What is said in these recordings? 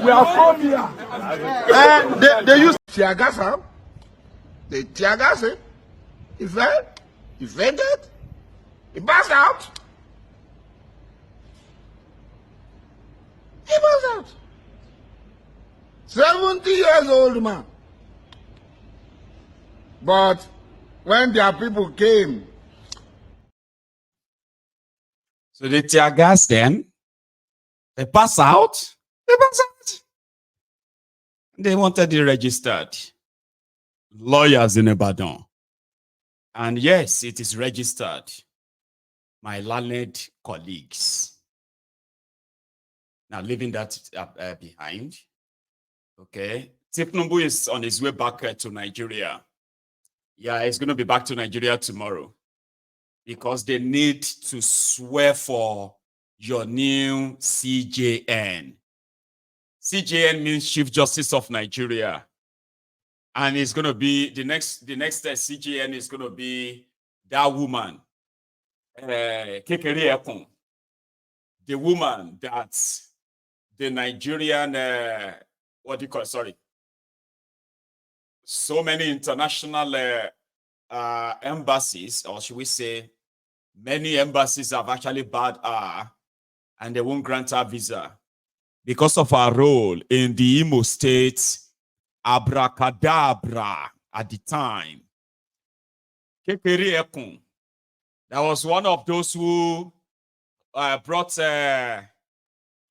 We have come here. They use Teargassed. They Teargassed him. He fell. He fainted. He passed out. He passed out. 70 years old man. But when their people came, so they Teargassed them. They pass out. They pass out. They wanted it registered. Lawyers in Ibadan. And yes, it is registered. My learned colleagues. Now, leaving that behind. Okay. Tipnumbu is on his way back to Nigeria. Yeah, he's going to be back to Nigeria tomorrow. Because they need to swear for your new CJN. CJN means Chief Justice of Nigeria. And it's going to be, the next CJN is going to be that woman, Kekere Ekun. The woman that the Nigerian, what do you call it? Sorry. So many international embassies, or should we say, many embassies have actually barred her and they won't grant her visa because of her role in the Imo State abracadabra at the time. Kekere Ekun, that was one of those who brought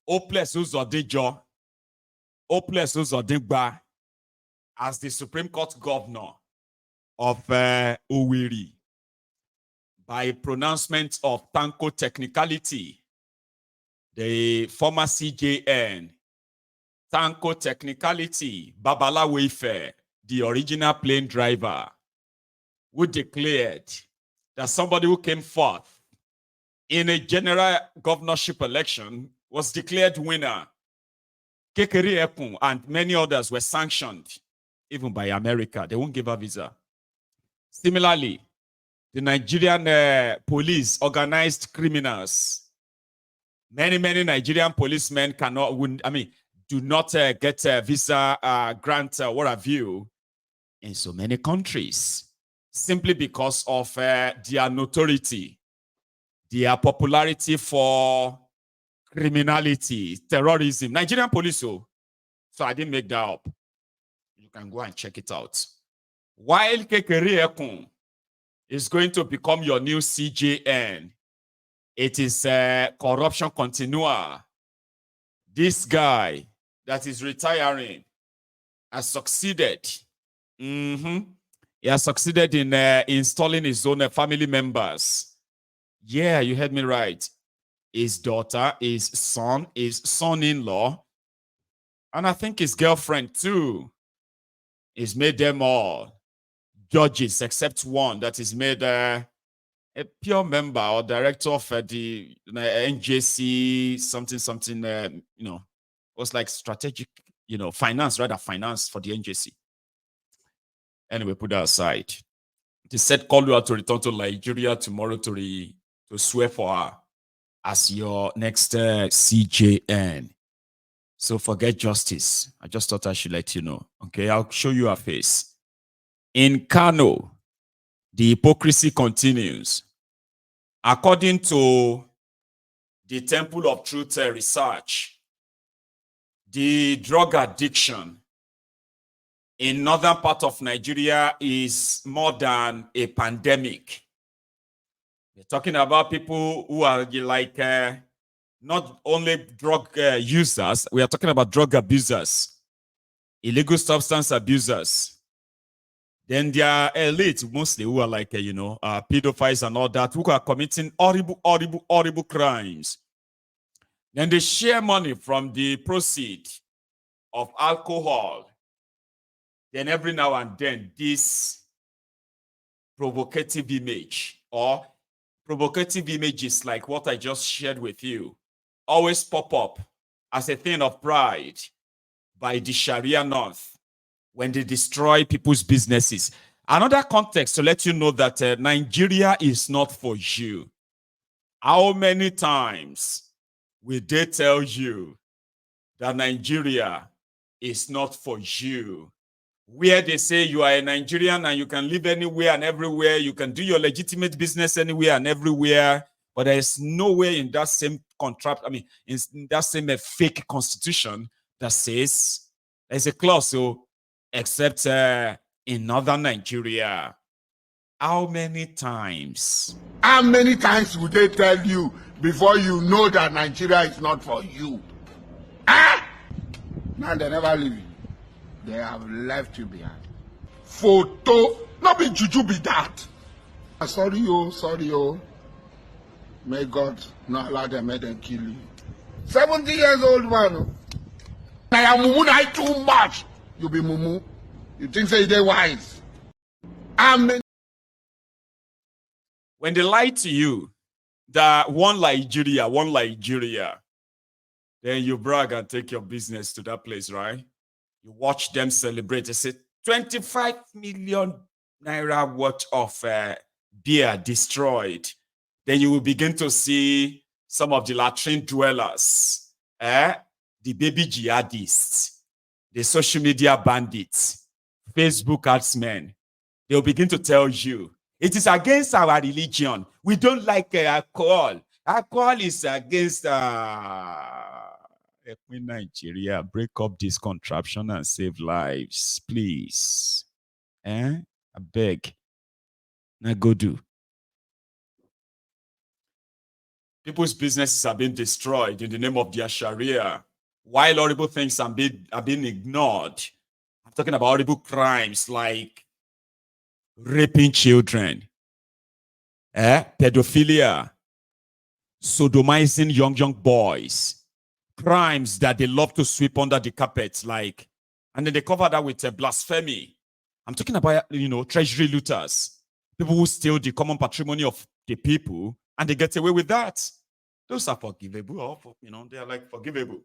Hopeless Uzodinjo, Hopeless Uzodingba as the Supreme Court governor of Owerri by pronouncement of Tanko technicality. The former CJN, Tanko technicality, Babalawo Ife, the original plane driver, who declared that somebody who came forth in a general governorship election was declared winner. Kekere Ekun and many others were sanctioned, even by America. They won't give her visa. Similarly, the Nigerian police organized criminals. Many Nigerian policemen do not get a visa grant, what have you, in so many countries, simply because of their notoriety, their popularity for criminality, terrorism. Nigerian police, so I didn't make that up. You can go and check it out. While Kekere Ekun is going to become your new CJN, it is corruption continua. This guy that is retiring has succeeded. He has succeeded in installing his own family members. Yeah, you heard me right. His daughter, his son, his son-in-law, and I think his girlfriend too. He's made them all judges, except one that is made a pure member or director of the NJC, something, was like strategic, finance for the NJC. Anyway, put that aside. They said call you out to return to Nigeria tomorrow to swear for her as your next CJN. So forget justice. I just thought I should let you know. Okay, I'll show you her face. In Kano, the hypocrisy continues. According to the Temple of Truth research, the drug addiction in northern part of Nigeria is more than a pandemic. We're talking about people who are like not only drug users, we are talking about drug abusers, illegal substance abusers. Then there are elites, mostly, who are like, pedophiles and all that, who are committing horrible crimes. Then they share money from the proceeds of alcohol. Then every now and then, this provocative image or provocative images like what I just shared with you always pop up as a thing of pride by the Sharia North when they destroy people's businesses. Another context to let you know that Nigeria is not for you. How many times will they tell you that Nigeria is not for you. Where they say you are a Nigerian and you can live anywhere and everywhere, you can do your legitimate business anywhere and everywhere, but there is nowhere in that same contract, in that same fake constitution that says there's a clause, so except in northern Nigeria. How many times? How many times would they tell you before you know that Nigeria is not for you? Ah! Now they never leave you. They have left you behind. Photo, not be juju be that. Sorry, oh. May God not allow them, make them kill you. 70 years old man. Oh. I am mumu na too much. You be mumu. You think say they wise. Amen. When they lie to you that one Nigeria, then you brag and take your business to that place, right? You watch them celebrate. They say 25 million naira worth of beer destroyed. Then you will begin to see some of the latrine dwellers, the baby jihadists, the social media bandits, Facebook adsmen. They'll begin to tell you, it is against our religion. We don't like alcohol. Alcohol is against Nigeria. Break up this contraption and save lives, please. I beg. Now go do. People's businesses are being destroyed in the name of their Sharia, while horrible things are being ignored. I'm talking about horrible crimes like raping children, pedophilia, sodomizing young boys, crimes that they love to sweep under the carpet, and then they cover that with blasphemy. I'm talking about, treasury looters, people who steal the common patrimony of the people, and they get away with that. Those are forgivable, they are forgivable,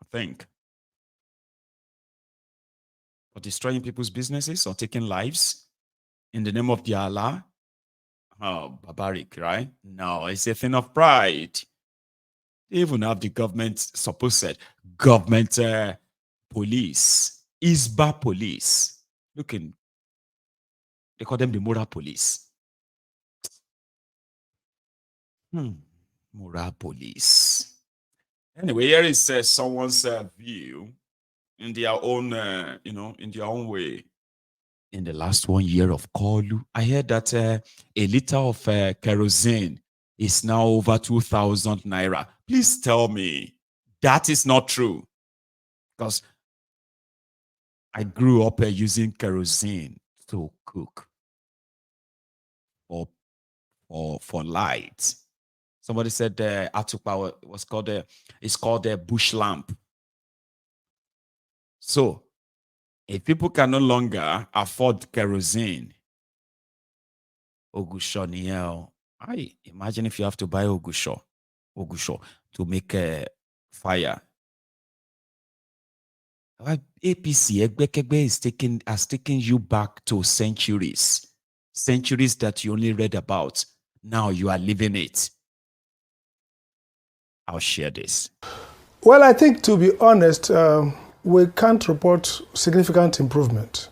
I think. But destroying people's businesses or taking lives in the name of the Allah, barbaric, right? No, it's a thing of pride. They even have the government, supposed government police, Hisbah police. They call them the moral police. Moral police. Anyway, here is someone's view in their own, in their own way. In the last 1 year of Kolu, I heard that a liter of kerosene is now over 2,000 naira. Please tell me that is not true, because I grew up using kerosene to cook for light. Somebody said Atupa was called it's called a bush lamp. So if people can no longer afford kerosene, Ogusho, I imagine if you have to buy Ogusho to make a fire. APC Egbekegbe has taken you back to centuries that you only read about. Now you are living it. I'll share this. Well, I think, to be honest, we can't report significant improvement.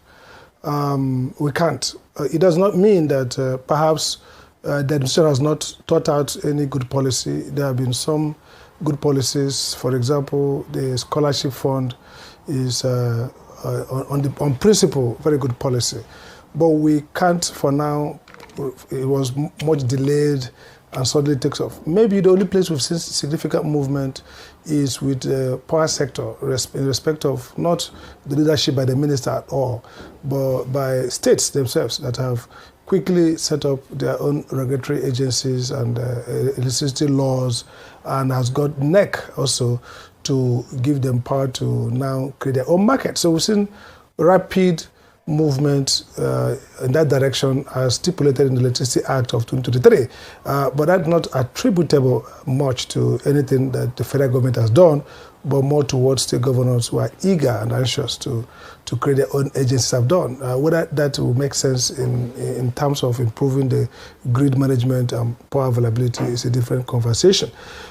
We can't. It does not mean that perhaps the administration has not thought out any good policy. There have been some good policies. For example, the scholarship fund is on principle very good policy, but we can't for now. It was much delayed and suddenly takes off. Maybe the only place we've seen significant movement is with the power sector, in respect of not the leadership by the minister at all, but by states themselves that have quickly set up their own regulatory agencies and electricity laws, and has got neck also to give them power to now create their own market. So we've seen rapid movement in that direction as stipulated in the Electricity Act of 2023. But that's not attributable much to anything that the federal government has done but more towards state governors who are eager and anxious to create their own agencies have done. Whether that will make sense in terms of improving the grid management and power availability is a different conversation.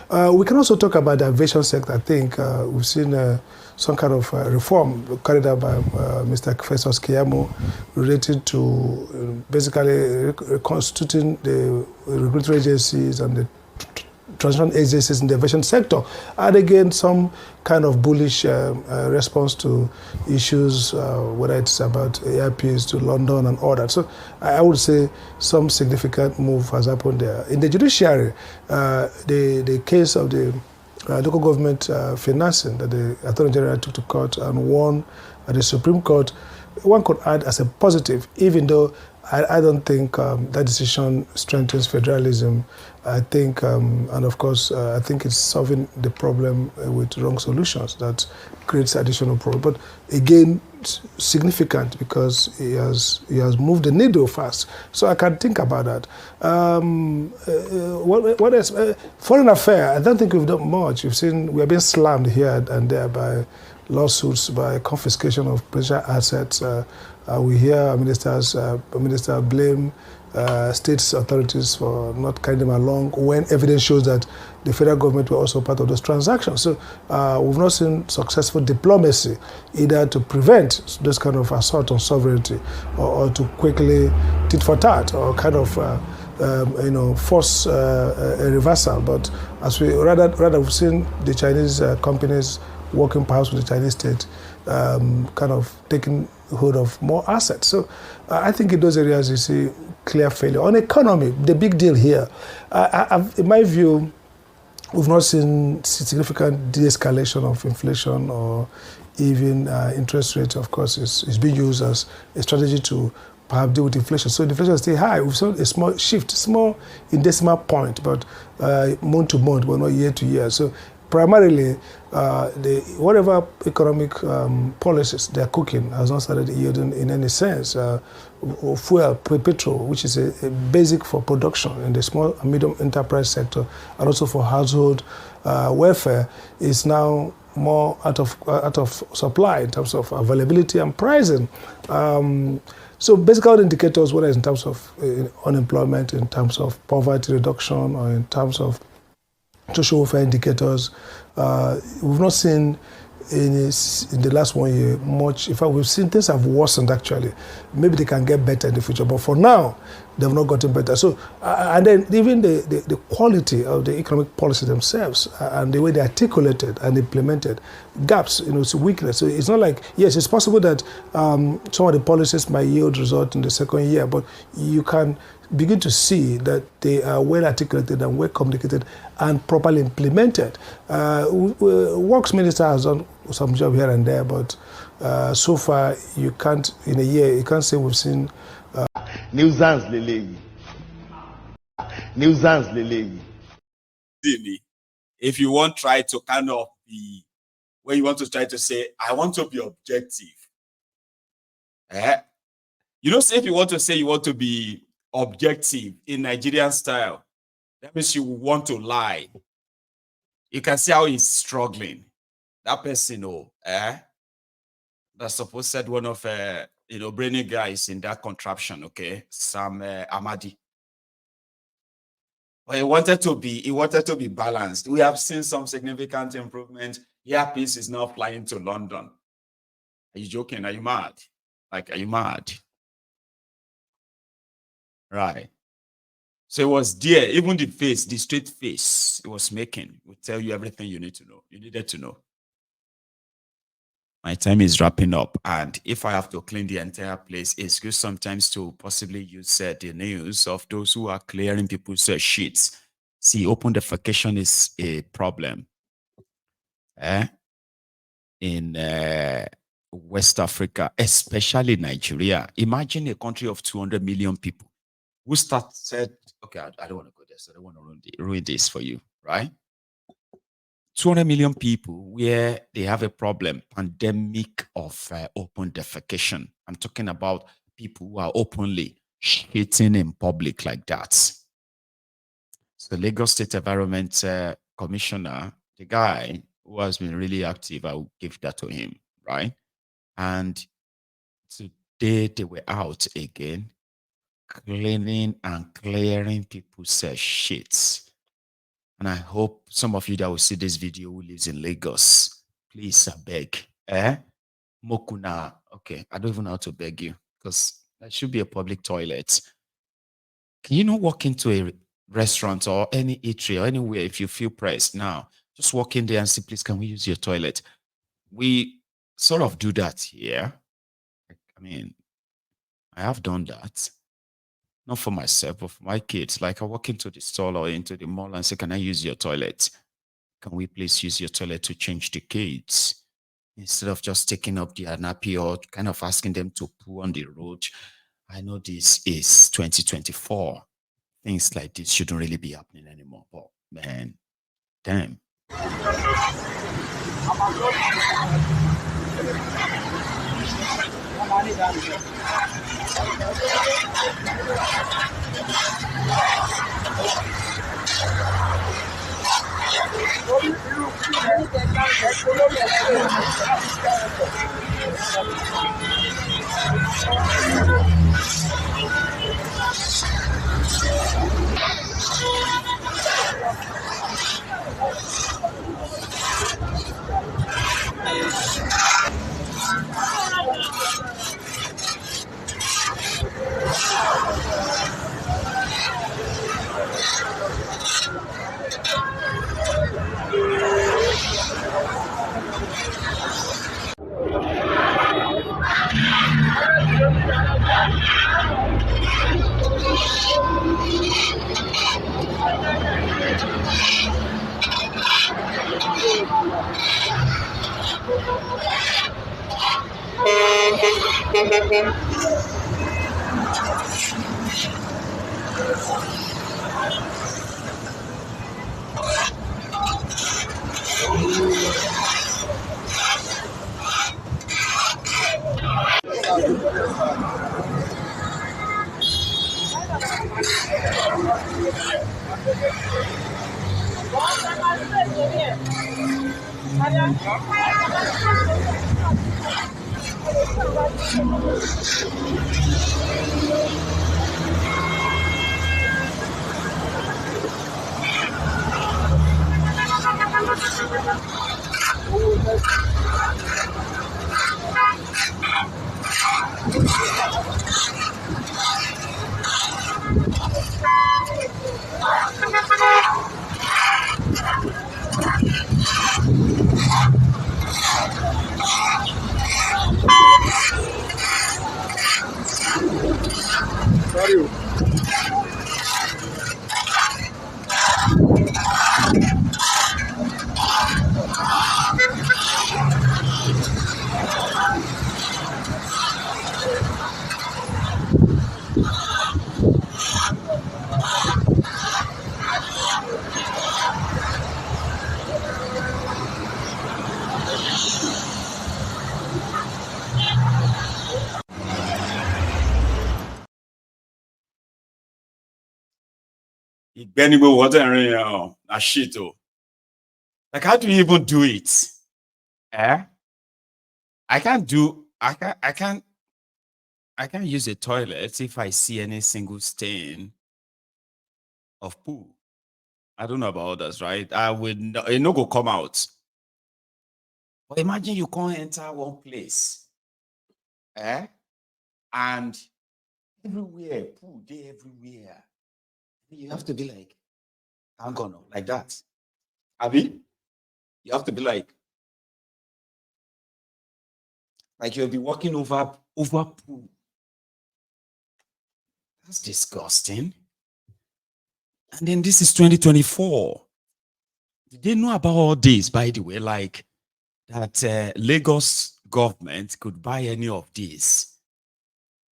We can also talk about the aviation sector. I think we've seen some kind of reform carried out by Mr. Festus Keyamo related to basically reconstituting the regulatory agencies and the transition agencies in the aviation sector, and again some kind of bullish response to issues, whether it's about airports to London and all that. So I would say some significant move has happened there. In the judiciary, the case of the local government financing that the Attorney General took to court and won at the Supreme Court, one could add as a positive, even though I don't think that decision strengthens federalism. I think, and of course, I think it's solving the problem with wrong solutions that creates additional problem. But again, significant because he has moved the needle fast. So I can think about that. What else? Foreign affairs. I don't think we've done much. We've seen we have been slammed here and there by lawsuits, by confiscation of presidential assets. We hear minister blame states authorities for not carrying them along when evidence shows that the federal government were also part of those transactions. So we've not seen successful diplomacy either to prevent this kind of assault on sovereignty or to quickly tit for tat or kind of force a reversal. But as we rather we've seen the Chinese companies working perhaps with the Chinese state, kind of taking hold of more assets. So I think in those areas you see clear failure. On economy, the big deal here, in my view, we've not seen significant de-escalation of inflation or even interest rates. Of course, is being used as a strategy to perhaps deal with inflation. So inflation is still high. We've seen a small shift, small in decimal point, but month to month, but not year to year. So primarily, whatever economic policies they're cooking has not started yielding in any sense. Fuel, petrol, which is a basic for production in the small and medium enterprise sector, and also for household welfare, is now more out of supply in terms of availability and pricing. So basically, all the indicators, whether it's in terms of unemployment, in terms of poverty reduction, or in terms of social welfare indicators, we've not seen in the last 1 year much. In fact, we've seen things have worsened actually. Maybe they can get better in the future, but for now, they've not gotten better. So, and then even the quality of the economic policy themselves and the way they articulated and implemented, gaps, it's a weakness. So it's not like, yes, it's possible that some of the policies might yield result in the second year, but you can begin to see that they are well articulated and well communicated and properly implemented. Works Minister has done some job here and there, but so far you can't, in a year, you can't say we've seen. Nuisance Lele. Nuisance Lele. If you want try to kind of be, when you want to try to say, I want to be objective. Say if you want to say you want to be objective in Nigerian style, that means you want to lie. You can see how he's struggling. That person, that's supposed said one of brainy guys in that contraption, okay, Sam Amadi. But he wanted to be balanced. We have seen some significant improvement. Earpiece is now flying to London. Are you joking? Are you mad? Like, are you mad? Right. So it was there, even the face, the straight face it was making would tell you everything you need to know. You needed to know. My time is wrapping up, and if I have to clean the entire place, it's good sometimes to possibly use the news of those who are clearing people's sheets. See, open defecation is a problem. In West Africa, especially Nigeria. Imagine a country of 200 million people who said, okay, I don't want to go there, so I don't want to ruin this for you, right? 200 million people where they have a problem, pandemic of open defecation. I'm talking about people who are openly shitting in public like that. So Lagos State Environment Commissioner, the guy who has been really active, I will give that to him, right? And today they were out again, cleaning and clearing people's shits. And I hope some of you that will see this video who lives in Lagos, please, I beg. Mokuna. Okay, I don't even know how to beg you because there should be a public toilet. Can you not walk into a restaurant or any eatery or anywhere if you feel pressed now? Just walk in there and say, please, can we use your toilet? We sort of do that here. I mean, I have done that. Not for myself, but for my kids. Like I walk into the store or into the mall and say, can I use your toilet? Can we please use your toilet to change the kids? Instead of just taking up the nappy or kind of asking them to poo on the road. I know this is 2024. Things like this shouldn't really be happening anymore. But man, damn. Like, how do you even do it? I can't use a toilet if I see any single stain of poo. I don't know about others, right? I would no go come out. But imagine you can't enter one place. And everywhere, poo there everywhere. You have to be like, I'm gonna like that. Abi? You have to be like you'll be walking over poo. That's disgusting. And then this is 2024. Did they know about all this, by the way? Like that Lagos government could buy any of these.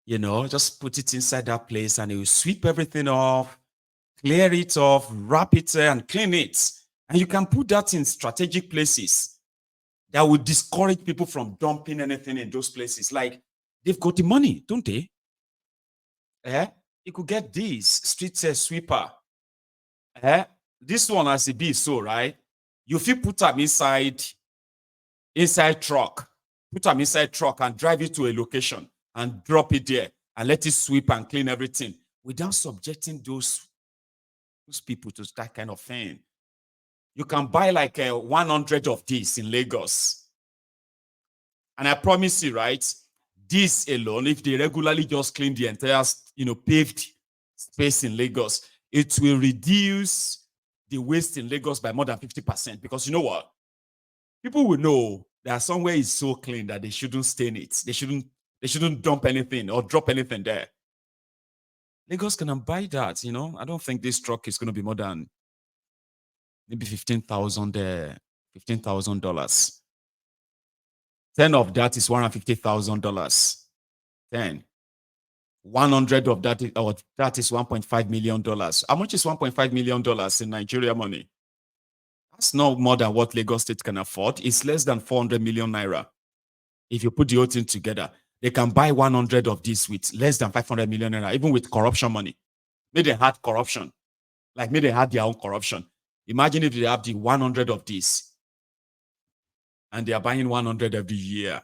You know, just put it inside that place and it will sweep everything off, clear it off, wrap it and clean it. And you can put that in strategic places that would discourage people from dumping anything in those places. Like, they've got the money, don't they? You could get this street sweeper. This one has a B, so right? You feel put them inside truck, put them inside truck and drive it to a location and drop it there and let it sweep and clean everything without subjecting those people to that kind of thing. You can buy like 100 of these in Lagos. And I promise you, right, this alone, if they regularly just clean the entire, paved space in Lagos, it will reduce the waste in Lagos by more than 50%. Because you know what? People will know that somewhere is so clean that they shouldn't stain it. They shouldn't dump anything or drop anything there. Lagos can buy that, I don't think this truck is going to be more than maybe $15,000. 10 of that is $150,000. 10. 100 of that is $1.5 million. How much is $1.5 million in Nigeria money? That's not more than what Lagos State can afford. It's less than 400 million naira. If you put the whole thing together, they can buy 100 of these with less than 500 million naira, even with corruption money. Maybe they had corruption. Like maybe they had their own corruption. Imagine if they have the 100 of these and they are buying 100 every year.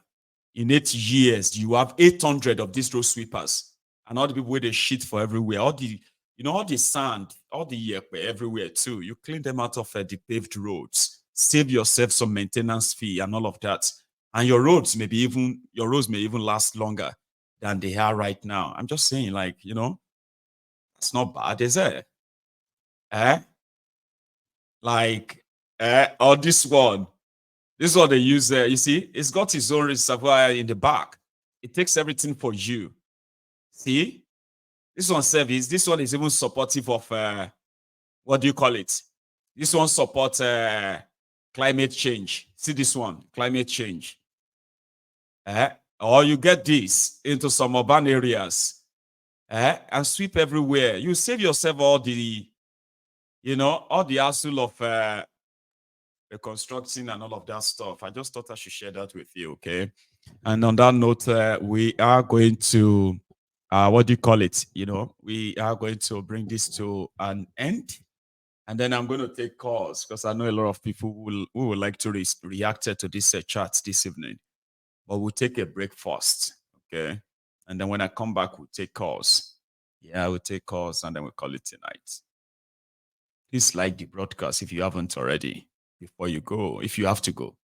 In 8 years, you have 800 of these road sweepers and all the people where they shit for everywhere. All the sand, all the everywhere too. You clean them out of the paved roads. Save yourself some maintenance fee and all of that. And your roads may even last longer than they are right now. I'm just saying, like, that's not bad, is it? Or this one they use there. You see, it's got its own reservoir in the back. It takes everything for you. See, this one service. This one is even supportive of what do you call it? This one supports climate change. See this one, climate change. Or you get this into some urban areas, and sweep everywhere. You save yourself all the hassle of reconstructing and all of that stuff. I just thought I should share that with you, okay? And on that note, we are going to, what do you call it? We are going to bring this to an end. And then I'm going to take calls because I know a lot of people who would like to react to this chat this evening. But we'll take a break first, okay? And then when I come back, we'll take calls. Yeah, we'll take calls and then we'll call it tonight. Please like the broadcast if you haven't already before you go, if you have to go.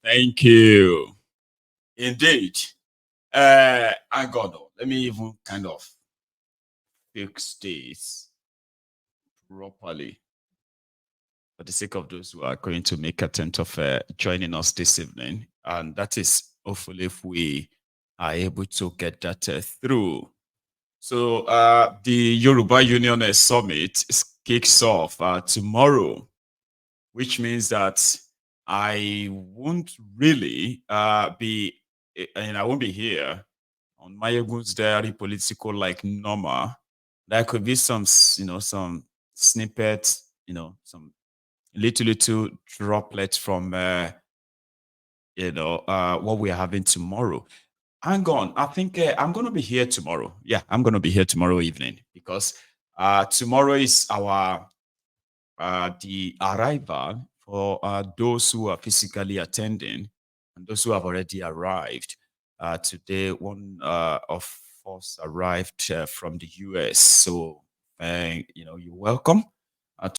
Thank you. Indeed. I got it. Let me even kind of fix this. properly. For the sake of those who are going to make attempt of joining us this evening, and that is hopefully if we are able to get that through. So the Yoruba Union Summit kicks off tomorrow, which means that I won't really be, and I won't be here on Mayegun's diary political like normal. There could be some, some snippets, some little droplets from, what we're having tomorrow. Hang on, I think I'm going to be here tomorrow. Yeah, I'm going to be here tomorrow evening because tomorrow is our the arrival for those who are physically attending and those who have already arrived. Today, one of us arrived from the US. So, you're welcome.